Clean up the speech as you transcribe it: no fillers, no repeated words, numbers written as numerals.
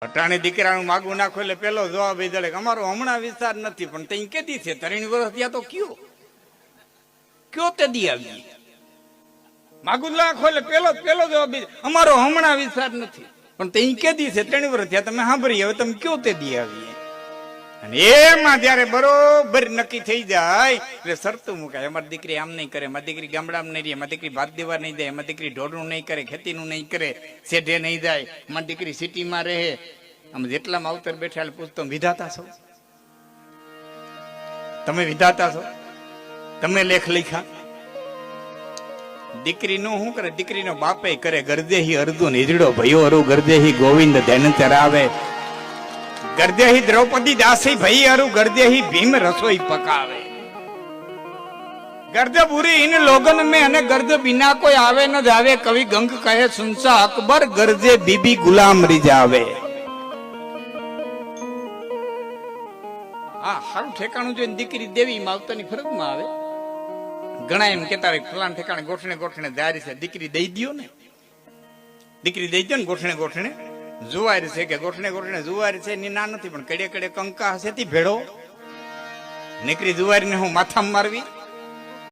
અટાણે દીકરાનું માગું નાખો એટલે પેલો જવાબ એ દળે અમારો હમણાં વિસ્તાર નથી, પણ તઈ કેદી છે 3 વર્ષ ત્યાં તો કયો તે દી આવી માગું નાખો એટલે પેલો જવાબ અમારો હમણાં વિસ્તાર નથી, પણ તઈ કેદી છે 3 વર્ષ ત્યાં તમે સાંભળી, હવે તમે કયો તે દી આવી. અને એમાં જયારે બરોબર નક્કી થઈ જાય એટલે શરતું મુકાય, અમારી દીકરી આમ નહીં કરે, મારી દીકરી ગામડામાં નહીં રહે, મારી દીકરી ભાત દેવા નહીં જાય, મારી દીકરી ઢોરનું નહીં કરે, ખેતીનું નહીં કરે, શેઢે નહીં જાય, મારી દીકરી સિટીમાં રહે. આમ જેટલા માવતર બેઠા પૂછતો વિધાતા છો? તમે વિધાતા છો? તમે લેખ લખ્યા? દીકરી નો શું કરે? દીકરીનો બાપે કરે. ગરદેહી અર્જુન હિજડો ભયો અરુ ગરદેહી ગોવિંદ ધન ચરાવે, ગરદેહી દ્રૌપદી દાસી ભઈ અરુ ગરદેહી ભીમ રસોઈ પકાવે. ગર્દ બુરી ઇન લોગન में અને ગર્દ बिना કોઈ આવે ન જાવે, કવિ ગંગ કહે સુનસા અકબર ગરજે બીબી ગુલામ રીજાવે. હા, સારું ઠેકાણું જોઈને દીકરી દેવી માવતરની ફરજમાં આવે. ઘણા એમ કેતા હોય ફલાણ ઠેકાણે ગોઠણે જારી છે, દીકરી દઈ દયો ને, દીકરી દઈ દો ને ગોઠણે જુવારી છે કે ગોઠણે જુવારી છે એની ના નથી, પણ કડે કંકા હશે થી ભેડો નીકળી જુવારીને હું માથામાં મારવી.